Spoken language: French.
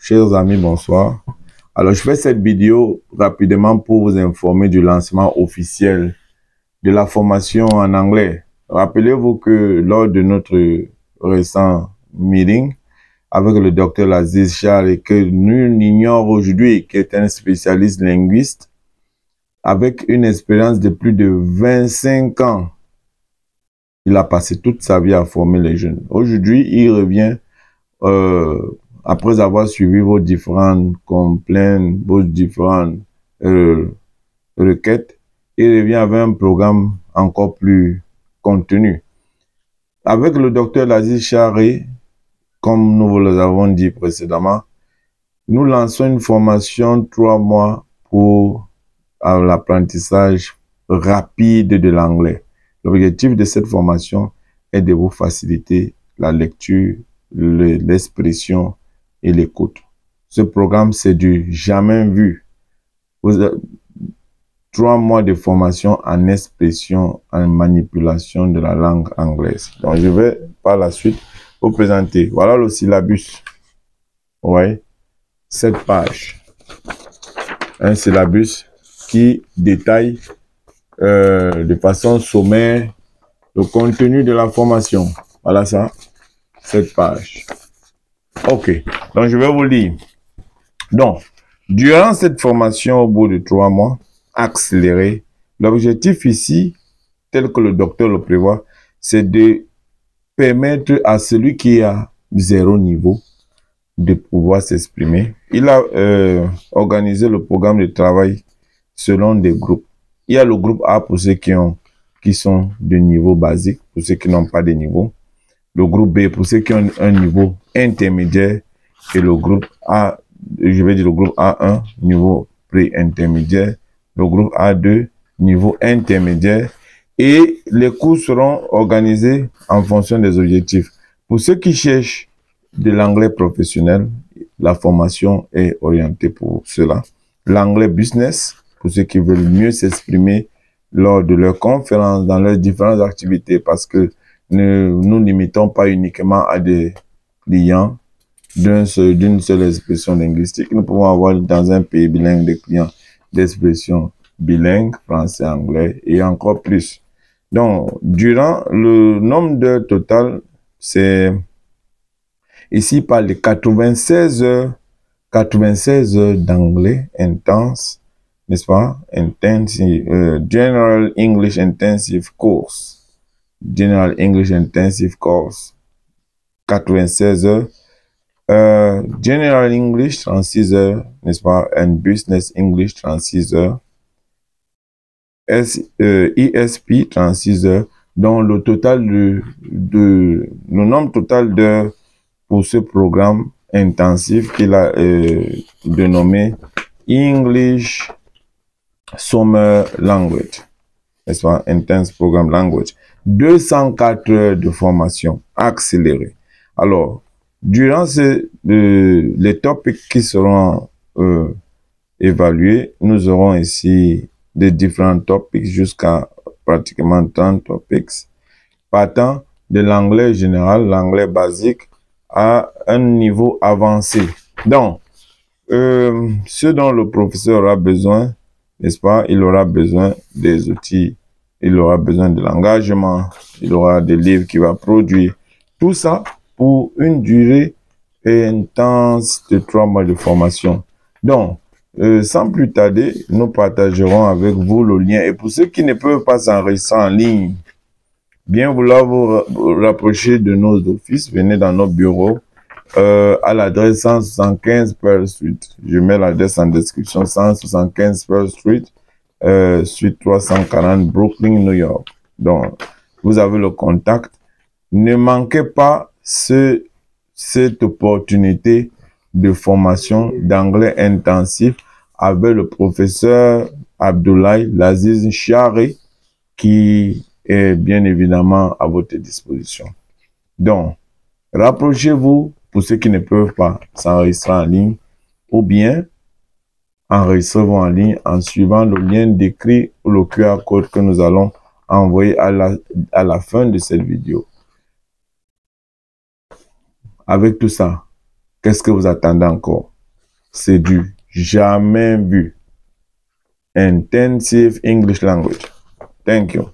Chers amis, bonsoir. Alors, je fais cette vidéo rapidement pour vous informer du lancement officiel de la formation en anglais. Rappelez-vous que lors de notre récent meeting avec le docteur Laziz Charles, que nul n'ignore aujourd'hui, qui est un spécialiste linguiste, avec une expérience de plus de 25 ans, il a passé toute sa vie à former les jeunes. Aujourd'hui, il revient après avoir suivi vos différentes complaintes, vos différentes requêtes, il revient avec un programme encore plus contenu. Avec le docteur Laziz Charé, comme nous vous l'avons dit précédemment, nous lançons une formation 3 mois pour l'apprentissage rapide de l'anglais. L'objectif de cette formation est de vous faciliter la lecture, l'expression et l'écoute. Ce programme, c'est du jamais vu. 3 mois de formation en expression, en manipulation de la langue anglaise. Donc, je vais par la suite vous présenter. Voilà le syllabus. Ouais, 7 pages. Un syllabus qui détaille de façon sommaire le contenu de la formation. Voilà ça, 7 pages. Ok, donc je vais vous lire. Donc, durant cette formation au bout de 3 mois, accélérée, l'objectif ici, tel que le docteur le prévoit, c'est de permettre à celui qui a 0 niveau de pouvoir s'exprimer. Il a organisé le programme de travail selon des groupes. Il y a le groupe A pour ceux qui sont de niveau basique, pour ceux qui n'ont pas de niveau. Le groupe B pour ceux qui ont un niveau intermédiaire et le groupe A, je vais dire le groupe A1, niveau pré-intermédiaire, le groupe A2, niveau intermédiaire, et les cours seront organisés en fonction des objectifs. Pour ceux qui cherchent de l'anglais professionnel, la formation est orientée pour cela. L'anglais business, pour ceux qui veulent mieux s'exprimer lors de leurs conférences, dans leurs différentes activités, parce que ne nous limitons pas uniquement à des clients d'une seule expression linguistique. Nous pouvons avoir dans un pays bilingue des clients d'expression bilingue, français-anglais et encore plus. Donc, durant le nombre d'heures total, c'est ici par les 96 heures d'anglais intense, n'est-ce pas? Intensive, General English Intensive Course. General English Intensive Course, 96 heures. General English, 36 heures, n'est-ce pas? And Business English, 36 heures. ESP, 36 heures. Donc, le total le nombre total d'heures pour ce programme intensif qu'il a dénommé English Summer Language, n'est-ce pas? Intense Program Language. 204 heures de formation accélérée. Alors, durant les topics qui seront évalués, nous aurons ici des différents topics jusqu'à pratiquement 30 topics, partant de l'anglais général, l'anglais basique, à un niveau avancé. Donc, ce dont le professeur aura besoin, n'est-ce pas, il aura besoin des outils, il aura besoin de l'engagement, il aura des livres qu'il va produire. Tout ça pour une durée intense de 3 mois de formation. Donc, sans plus tarder, nous partagerons avec vous le lien. Et pour ceux qui ne peuvent pas s'enregistrer en ligne, bien vouloir vous rapprocher de nos offices, venez dans nos bureaux à l'adresse 175 Pearl Street. Je mets l'adresse en description, 175 Pearl Street, suite 340 Brooklyn, New York. Donc, vous avez le contact. Ne manquez pas cette opportunité de formation d'anglais intensif avec le professeur Abdoulaye Laziz Charé, qui est bien évidemment à votre disposition. Donc, rapprochez-vous pour ceux qui ne peuvent pas s'enregistrer en ligne, ou bien enregistrez-vous en ligne en suivant le lien décrit ou le QR code que nous allons envoyer à la fin de cette vidéo. Avec tout ça, qu'est-ce que vous attendez encore? C'est du jamais vu. Intensive English language. Thank you.